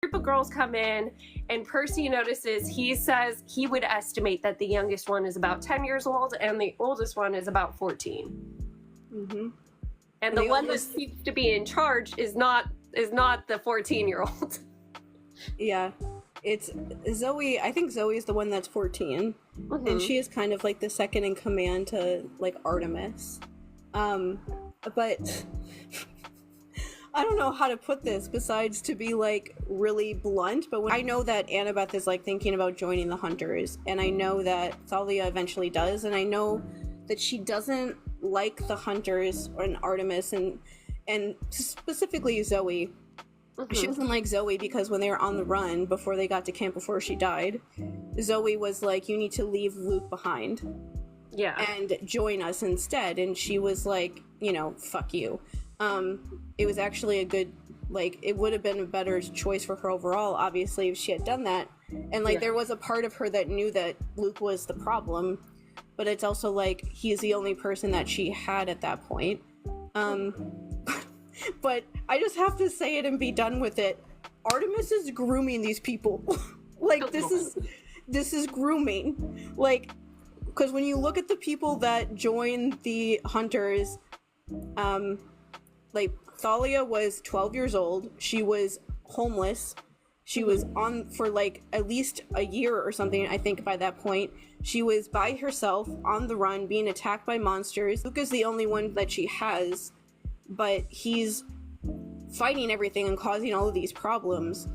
group of girls come in, and Percy notices, he says he would estimate that the youngest one is about 10 years old and the oldest one is about 14. Mm-hmm. And the one that seems to be in charge is not the 14-year-old. Yeah. It's Zoe. I think Zoe is the one that's 14. Mm-hmm. And she is kind of like the second in command to like Artemis. But I don't know how to put this besides to be like really blunt, but I know that Annabeth is like thinking about joining the Hunters, and I know that Thalia eventually does, and I know that she doesn't like the Hunters and Artemis and specifically Zoe. Mm-hmm. She doesn't like Zoe because when they were on the run before they got to camp before she died, Zoe was like, you need to leave Luke behind. Yeah. And join us instead. And she was like, you know, fuck you. It was actually a good, like, it would have been a better choice for her overall, obviously, if she had done that. And, like, there was a part of her that knew that Luke was the problem, but it's also, like, he's the only person that she had at that point. But I just have to say it and be done with it. Artemis is grooming these people. Like, this is grooming. Like, because when you look at the people that join the Hunters, like, Thalia was 12 years old. She was homeless. She was on for, like, at least a year or something, I think, by that point. She was by herself, on the run, being attacked by monsters. Luke is the only one that she has, but he's fighting everything and causing all of these problems.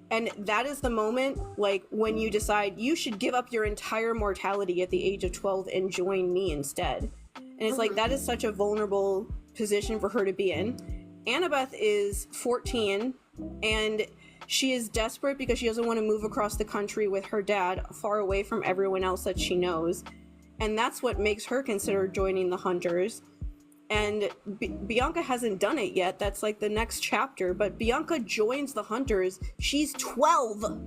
And that is the moment, like, when you decide you should give up your entire mortality at the age of 12 and join me instead. And it's like, that is such a vulnerable position for her to be in. Annabeth is 14, and she is desperate because she doesn't want to move across the country with her dad, far away from everyone else that she knows. And that's what makes her consider joining the Hunters. And Bianca hasn't done it yet. That's like the next chapter. But Bianca joins the Hunters. She's 12.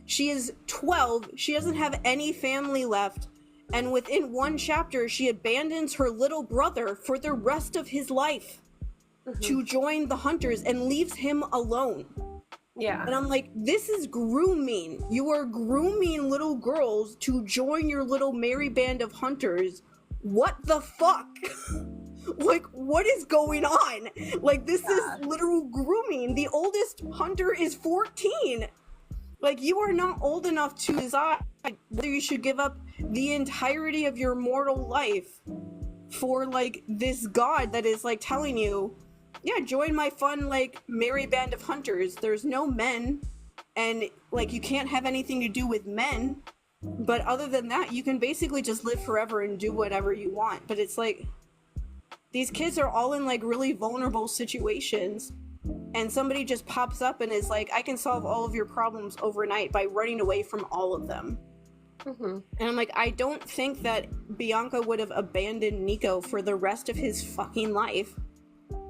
She is 12. She doesn't have any family left. And within one chapter, she abandons her little brother for the rest of his life to join the Hunters and leaves him alone. Yeah. And I'm like, this is grooming. You are grooming little girls to join your little merry band of hunters. What the fuck? Like, what is going on? Like, this is literal grooming. The oldest hunter is 14. Like, you are not old enough to decide whether you should give up the entirety of your mortal life for, like, this god that is, like, telling you, yeah, join my fun, like, merry band of hunters. There's no men, and, like, you can't have anything to do with men. But other than that, you can basically just live forever and do whatever you want. But it's like, these kids are all in, like, really vulnerable situations. And somebody just pops up and is like, I can solve all of your problems overnight by running away from all of them. And I'm like, I don't think that Bianca would have abandoned Nico for the rest of his fucking life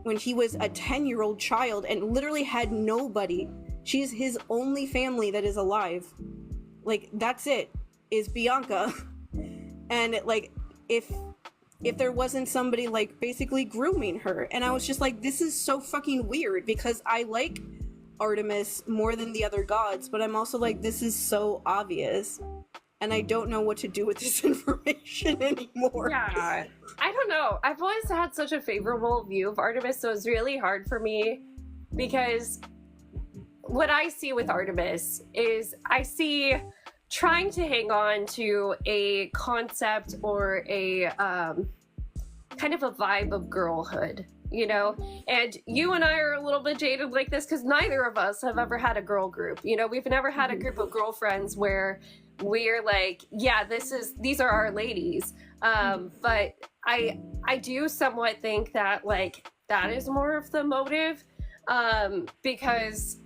when he was a 10-year-old child and literally had nobody. She's his only family that is alive. Like, that's it, is Bianca. And, like, if there wasn't somebody, like, basically grooming her. And I was just like, this is so fucking weird, because I like Artemis more than the other gods, but I'm also like, this is so obvious. And I don't know what to do with this information anymore. Yeah, I don't know. I've always had such a favorable view of Artemis, so it's really hard for me, because what I see with Artemis is I see trying to hang on to a concept or a kind of a vibe of girlhood, you know? And you and I are a little bit jaded like this because neither of us have ever had a girl group. You know, we've never had a group of girlfriends where we're like, yeah, these are our ladies. But I do somewhat think that, like, that is more of the motive, because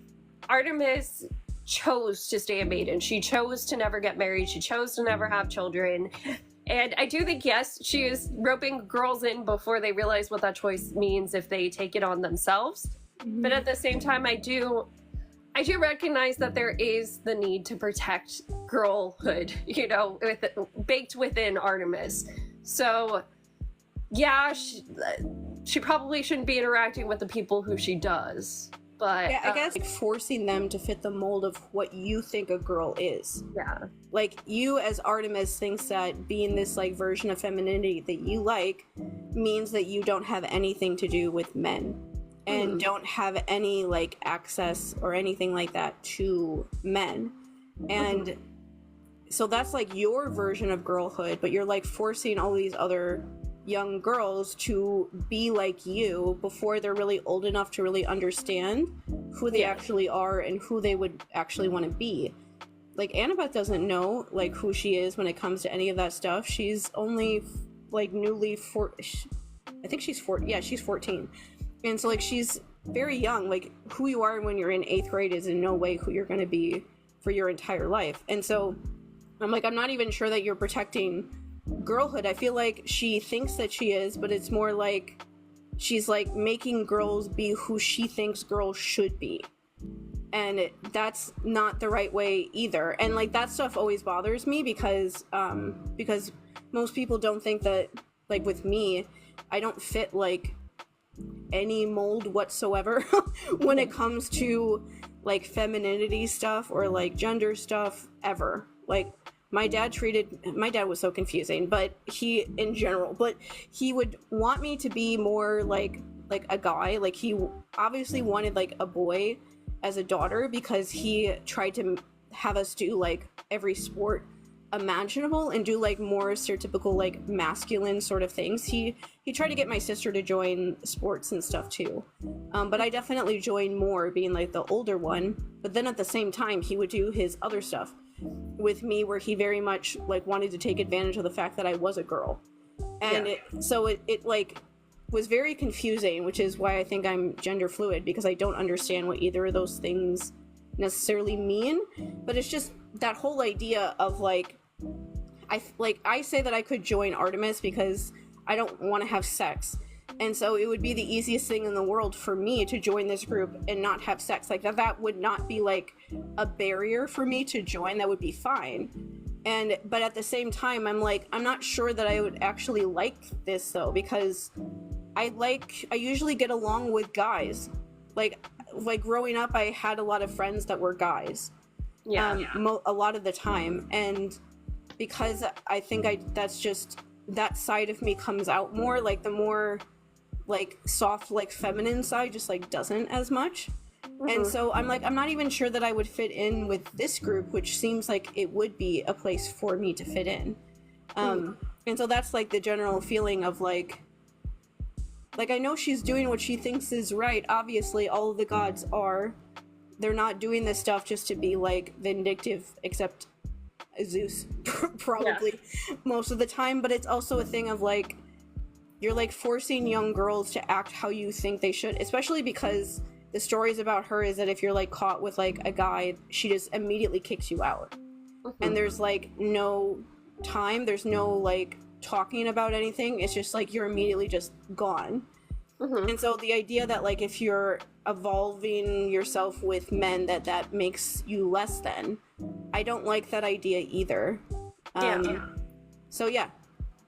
Artemis chose to stay a maiden. She chose to never get married. She chose to never have children. And I do think, yes, she is roping girls in before they realize what that choice means if they take it on themselves. But at the same time, I do recognize that there is the need to protect girlhood, you know, baked within Artemis. So, yeah, she probably shouldn't be interacting with the people who she does. But yeah, I guess like forcing them to fit the mold of what you think a girl is. yeah. Like, you as Artemis thinks that being this like version of femininity that you like means that you don't have anything to do with men and don't have any like access or anything like that to men. And so that's like your version of girlhood, but you're like forcing all these other young girls to be like you before they're really old enough to really understand who they actually are and who they would actually want to be. Like, Annabeth doesn't know like who she is when it comes to any of that stuff. She's only like I think she's 14. Yeah, she's 14. And so like she's very young. Like, who you are when you're in 8th grade is in no way who you're going to be for your entire life. And so I'm like, I'm not even sure that you're protecting girlhood. I feel like she thinks that she is, but it's more like she's like making girls be who she thinks girls should be. And that's not the right way either. And like that stuff always bothers me because most people don't think that, like with me, I don't fit like any mold whatsoever when it comes to like femininity stuff or like gender stuff ever. Like, my dad was so confusing, but he would want me to be more like a guy. Like, he obviously wanted like a boy as a daughter because he tried to have us do like every sport imaginable and do like more stereotypical like masculine sort of things. He tried to get my sister to join sports and stuff too, but I definitely joined more being like the older one. But then at the same time he would do his other stuff with me where he very much like wanted to take advantage of the fact that I was a girl. And it like was very confusing, which is why I think I'm gender fluid, because I don't understand what either of those things necessarily mean. But it's just that whole idea of like I say that I could join Artemis because I don't want to have sex, and so it would be the easiest thing in the world for me to join this group and not have sex. Like that would not be like a barrier for me to join. That would be fine. But at the same time, I'm like, I'm not sure that I would actually like this though, because I usually get along with guys. Like growing up, I had a lot of friends that were guys. A lot of the time, and because I think that's just that side of me comes out more. Like the more like soft, like feminine side just like doesn't as much. And so I'm like, I'm not even sure that I would fit in with this group, which seems like it would be a place for me to fit in. And so that's like the general feeling of like I know she's doing what she thinks is right. Obviously all of the gods are. They're not doing this stuff just to be like vindictive, except Zeus probably most of the time. But it's also a thing of like, you're like forcing young girls to act how you think they should, especially because the stories about her is that if you're like caught with like a guy, she just immediately kicks you out. And there's like no time, there's no like talking about anything. It's just like you're immediately just gone. And so the idea that like if you're evolving yourself with men that makes you less than, I don't like that idea either. So yeah,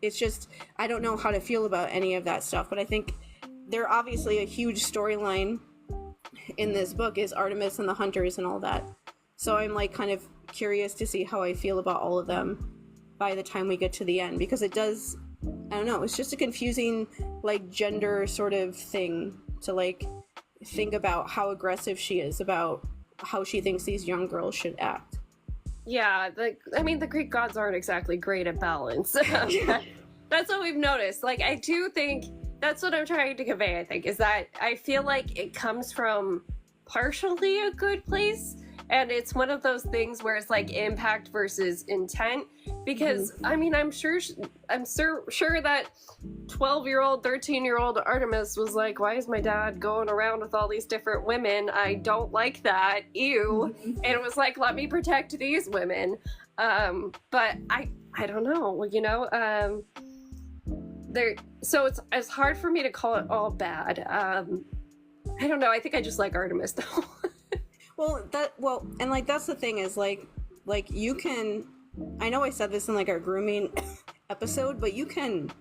it's just, I don't know how to feel about any of that stuff, but I think they're obviously a huge storyline in this book is Artemis and the hunters and all that. So I'm like kind of curious to see how I feel about all of them by the time we get to the end, because it does, I don't know, it's just a confusing like gender sort of thing to like think about how aggressive she is about how she thinks these young girls should act. Yeah, the Greek gods aren't exactly great at balance. That's what we've noticed. Like, I do think that's what I'm trying to convey, I think, is that I feel like it comes from partially a good place, and it's one of those things where it's like impact versus intent, because I mean, I'm sure that 12-year-old 13-year-old Artemis was like, why is my dad going around with all these different women? I don't like that, ew. And it was like, let me protect these women. But I don't know, you know, so it's hard for me to call it all bad. I don't know, I think I just like Artemis though. And like that's the thing is like you can, I know I said this in like our grooming episode, but you can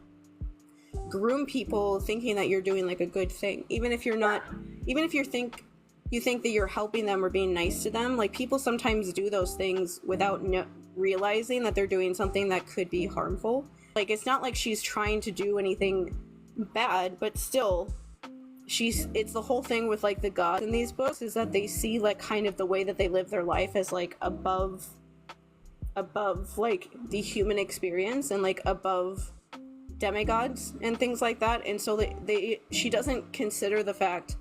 groom people thinking that you're doing like a good thing, even if you're not, even if you think you think that you're helping them or being nice to them. Like, people sometimes do those things without realizing that they're doing something that could be harmful. Like, it's not like she's trying to do anything bad, but still, it's the whole thing with, like, the gods in these books is that they see, like, kind of the way that they live their life as, like, above like the human experience and, like, above demigods and things like that. And so she doesn't consider the fact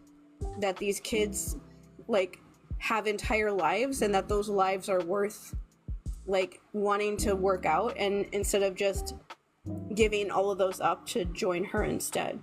that these kids, like, have entire lives and that those lives are worth, like, wanting to work out, and instead of just giving all of those up to join her instead.